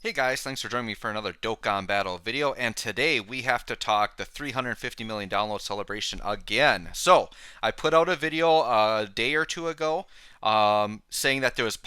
Hey guys, thanks for joining me for another Dokkan Battle video, and today we have to talk the 350 million download celebration again. So, I put out a video a day or two ago saying that there is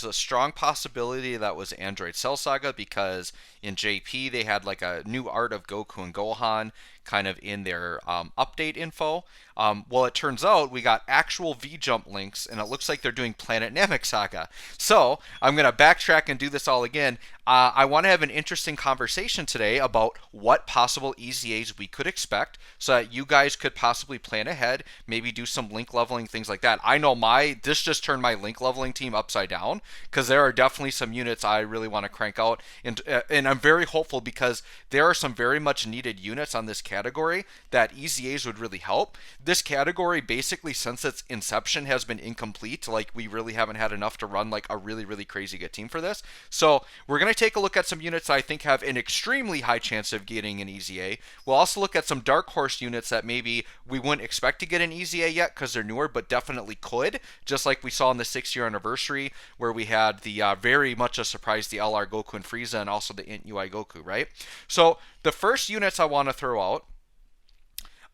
a strong possibility that was Android Cell Saga because in JP they had like a new art of Goku and Gohan kind of in their update info. Well, it turns out we got actual V-Jump links, and it looks like they're doing Planet Namek Saga. So I'm going to backtrack and do this all again. I want to have an interesting conversation today about what possible EZAs we could expect so that you guys could possibly plan ahead, maybe do some link leveling, things like that. I know this just turned my link leveling team upside down because there are definitely some units I really want to crank out. And I'm very hopeful because there are some very much needed units on this category that EZAs would really help. This category basically since its inception has been incomplete. Like we really haven't had enough to run like a really, really crazy good team for this. So we're going to take a look at some units I think have an extremely high chance of getting an EZA. We'll also look at some dark horse units that maybe we wouldn't expect to get an EZA yet because they're newer, but definitely could, just like we saw in the 6-year anniversary where we had the very much a surprise, the LR Goku and Frieza, and also the Int UI Goku, right? So the first units I want to throw out,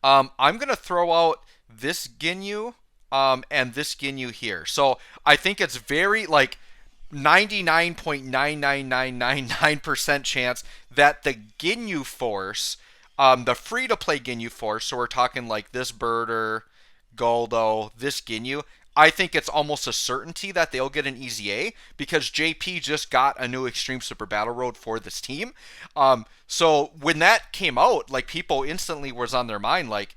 I'm going to throw out this Ginyu and this Ginyu here. So I think it's very like 99.99999% chance that the Ginyu Force, the free-to-play Ginyu Force, so we're talking like this Birder, Goldo, this Ginyu, I think it's almost a certainty that they'll get an EZA because JP just got a new Extreme Super Battle Road for this team. So when that came out, like people instantly was on their mind like,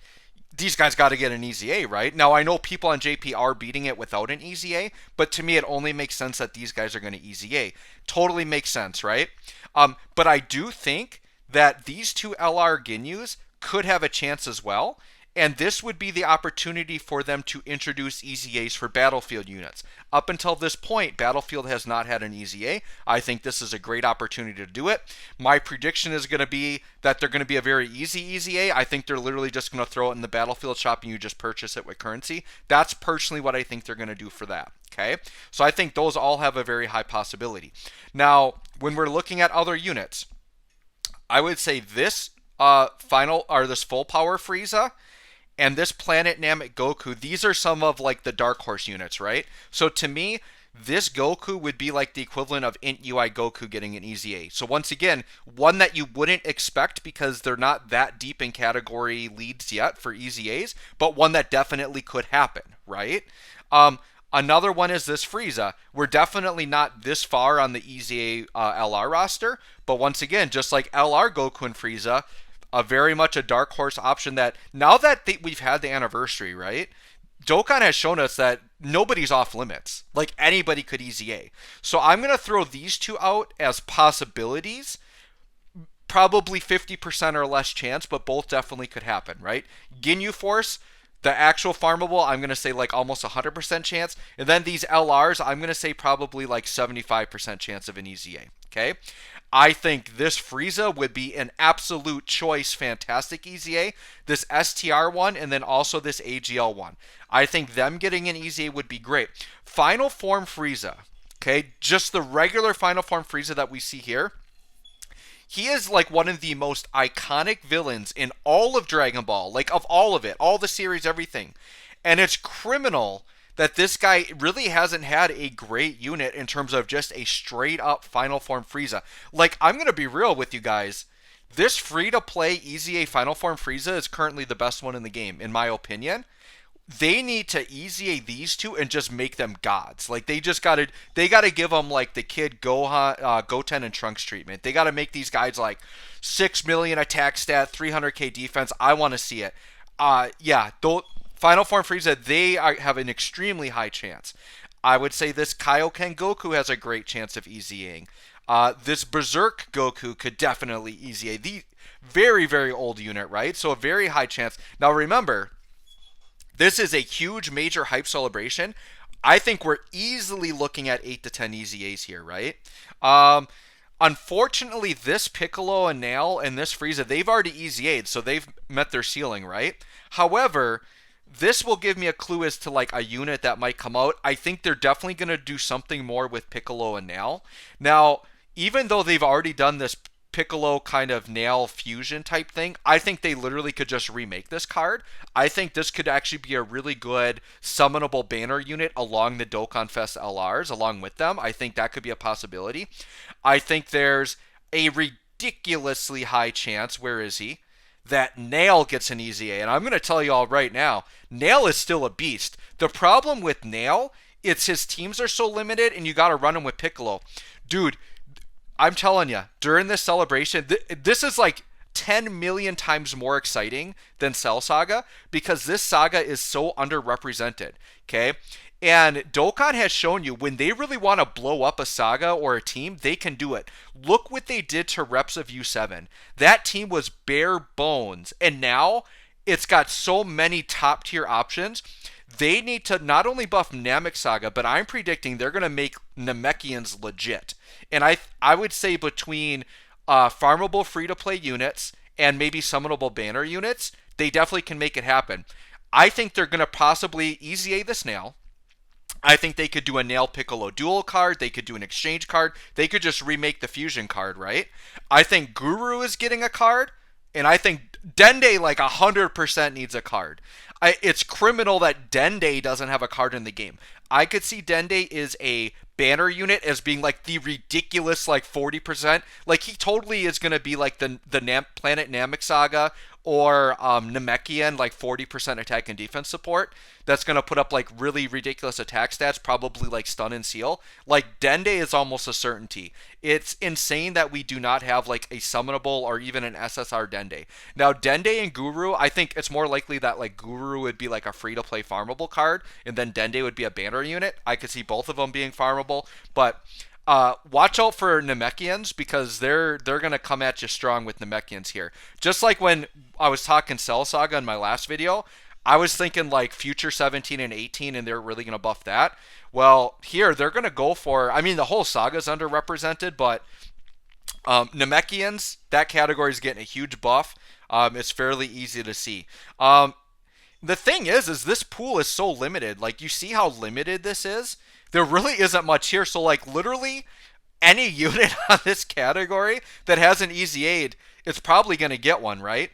these guys got to get an EZA, right? Now, I know people on JP are beating it without an EZA, but to me, it only makes sense that these guys are going to EZA. Totally makes sense, right? But I do think that these two LR Ginyus could have a chance as well, and this would be the opportunity for them to introduce EZAs for Battlefield units. Up until this point, Battlefield has not had an EZA. I think this is a great opportunity to do it. My prediction is going to be that they're going to be a very easy EZA. I think they're literally just going to throw it in the Battlefield shop and you just purchase it with currency. That's personally what I think they're going to do for that. Okay, so I think those all have a very high possibility. Now, when we're looking at other units, I would say this this full power Frieza and this Planet Namek Goku, these are some of like the dark horse units, right? So to me, this Goku would be like the equivalent of Int UI Goku getting an EZA. So once again, one that you wouldn't expect because they're not that deep in category leads yet for EZAs, but one that definitely could happen, right? Another one is this Frieza. We're definitely not this far on the EZA LR roster, but once again, just like LR Goku and Frieza, a very much a dark horse option that now that we've had the anniversary, right? Dokkan has shown us that nobody's off limits. Like anybody could EZA. So I'm going to throw these two out as possibilities. Probably 50% or less chance, but both definitely could happen, right? Ginyu Force, the actual farmable, I'm going to say like almost 100% chance. And then these LRs, I'm going to say probably like 75% chance of an EZA, okay? I think this Frieza would be an absolute choice, fantastic EZA. This STR one and then also this AGL one. I think them getting an EZA would be great. Final Form Frieza, okay? Just the regular Final Form Frieza that we see here. He is like one of the most iconic villains in all of Dragon Ball, like of all of it, all the series, everything. And it's criminal that this guy really hasn't had a great unit in terms of just a straight up Final Form Frieza. Like, I'm going to be real with you guys. This free-to-play EZA Final Form Frieza is currently the best one in the game, in my opinion. They need to EZA these two and just make them gods. Like, they gotta give them, like, the Kid Gohan, Goten and Trunks treatment. They gotta make these guys, like, 6 million attack stat, 300k defense. I want to see it. Yeah, Final Form Frieza, have an extremely high chance. I would say this Kaioken Goku has a great chance of EZAing. This Berserk Goku could definitely EZA. The very, very old unit, right? So a very high chance. Now remember, this is a huge major hype celebration. I think we're easily looking at 8 to 10 EZAs here, right? Unfortunately, this Piccolo and Nail and this Frieza, they've already EZA'd, so they've met their ceiling, right? However, this will give me a clue as to like a unit that might come out. I think they're definitely going to do something more with Piccolo and Nail. Now, even though they've already done this Piccolo kind of nail fusion type thing, I think they literally could just remake this card. I think this could actually be a really good summonable banner unit along the Dokkan Fest LRs, along with them. I think that could be a possibility. I think there's a ridiculously high chance, where is he? That Nail gets an EZA. And I'm going to tell you all right now, Nail is still a beast. The problem with Nail, it's his teams are so limited and you got to run him with Piccolo. Dude, I'm telling you, during this celebration, this is like 10 million times more exciting than Cell Saga because this saga is so underrepresented. Okay? And Dokkan has shown you when they really want to blow up a saga or a team, they can do it. Look what they did to Reps of U7. That team was bare bones. And now it's got so many top tier options. They need to not only buff Namek Saga, but I'm predicting they're going to make Namekians legit. And I would say between farmable free-to-play units and maybe summonable banner units, they definitely can make it happen. I think they're going to possibly EZA this now. I think they could do a Nail Piccolo dual card. They could do an exchange card. They could just remake the fusion card, right? I think Guru is getting a card. And I think Dende like 100% needs a card. It's criminal that Dende doesn't have a card in the game. I could see Dende is a banner unit as being like the ridiculous like 40%. Like he totally is going to be like the Planet Namek Saga or Namekian, like 40% attack and defense support. That's going to put up like really ridiculous attack stats, probably like stun and seal. Like Dende is almost a certainty. It's insane that we do not have like a summonable or even an SSR Dende. Now Dende and Guru, I think it's more likely that like Guru would be like a free to play farmable card and then Dende would be a banner unit. I could see both of them being farmable, but watch out for Namekians because they're gonna come at you strong with Namekians here. Just like when I was talking Cell Saga in my last video, I was thinking like Future 17 and 18, and they're really gonna buff that. Well, here they're gonna go for. I mean, the whole saga's underrepresented, but Namekians, that category is getting a huge buff. It's fairly easy to see. The thing is this pool is so limited. Like you see how limited this is. There really isn't much here. So like literally any unit on this category that has an easy aid, it's probably going to get one, right?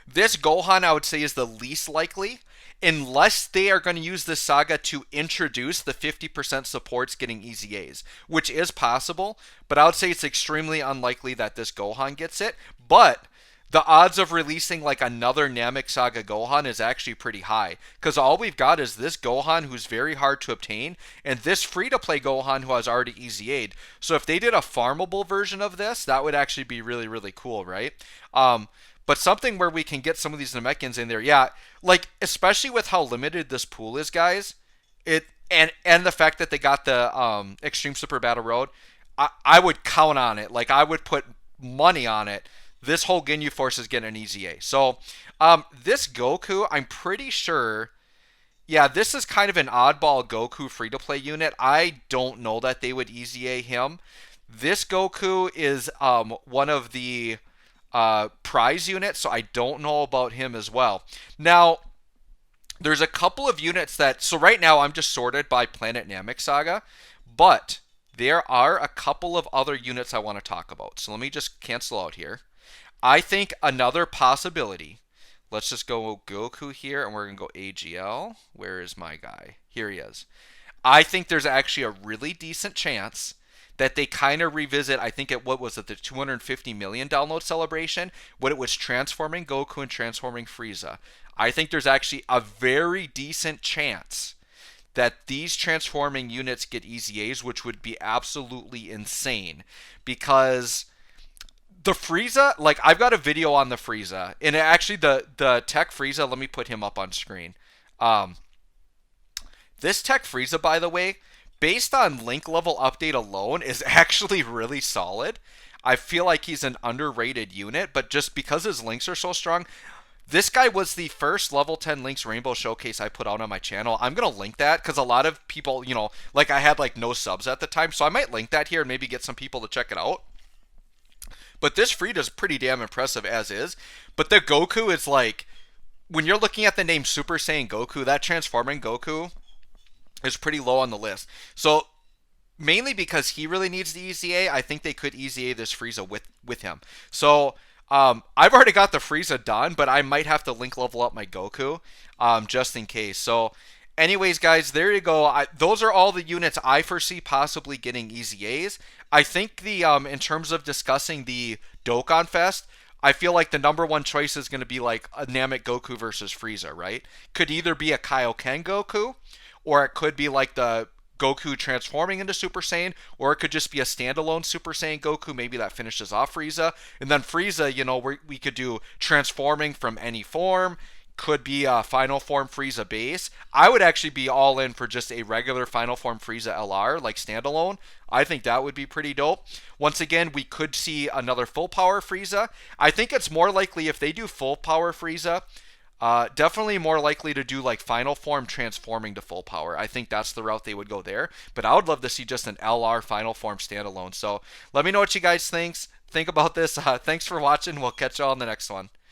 This Gohan, I would say, is the least likely, unless they are going to use this saga to introduce the 50% supports getting easy A's, which is possible, but I would say it's extremely unlikely that this Gohan gets it. But the odds of releasing like another Namek Saga Gohan is actually pretty high, because all we've got is this Gohan who's very hard to obtain, and this free-to-play Gohan who has already easy aid. So if they did a farmable version of this, that would actually be really, really cool, right? But something where we can get some of these Namekians in there, yeah, like especially with how limited this pool is, guys. And the fact that they got the Extreme Super Battle Road, I would count on it. Like I would put money on it. This whole Ginyu Force is getting an easy A. So this Goku, I'm pretty sure, yeah, this is kind of an oddball Goku free-to-play unit. I don't know that they would easy A him. This Goku is one of the prize units, so I don't know about him as well. Now, there's a couple of units that, so right now I'm just sorted by Planet Namek Saga, but there are a couple of other units I want to talk about. So let me just cancel out here. I think another possibility, let's just go Goku here, and we're going to go AGL. Where is my guy? Here he is. I think there's actually a really decent chance that they kind of revisit, I think what was it, the 250 million download celebration, when it was transforming Goku and transforming Frieza. I think there's actually a very decent chance that these transforming units get EZAs, which would be absolutely insane, because the Frieza, like I've got a video on the Frieza, and actually the Tech Frieza, let me put him up on screen. This Tech Frieza, by the way, based on link level update alone, is actually really solid. I feel like he's an underrated unit, but just because his links are so strong, this guy was the first level 10 links rainbow showcase I put out on my channel. I'm going to link that because a lot of people, you know, like I had like no subs at the time, so I might link that here and maybe get some people to check it out. But this Frieda's pretty damn impressive as is. But the Goku is like, when you're looking at the name Super Saiyan Goku, that transforming Goku is pretty low on the list. So mainly because he really needs the EZA. I think they could EZA this Frieza with him. So I've already got the Frieza done, but I might have to link level up my Goku just in case. So, anyways, guys, there you go. Those are all the units I foresee possibly getting EZAs. I think the in terms of discussing the Dokkan Fest, I feel like the number one choice is going to be like a Namek Goku versus Frieza, right? Could either be a Kaioken Goku, or it could be like the Goku transforming into Super Saiyan, or it could just be a standalone Super Saiyan Goku. Maybe that finishes off Frieza. And then Frieza, we could do transforming from any form. Could be a final form Frieza base. I would actually be all in for just a regular final form Frieza LR, like standalone. I think that would be pretty dope. Once again, we could see another full power Frieza. I think it's more likely if they do full power Frieza, definitely more likely to do like final form transforming to full power. I think that's the route they would go there. But I would love to see just an LR final form standalone. So let me know what you guys think about this. Thanks for watching. We'll catch you all on the next one.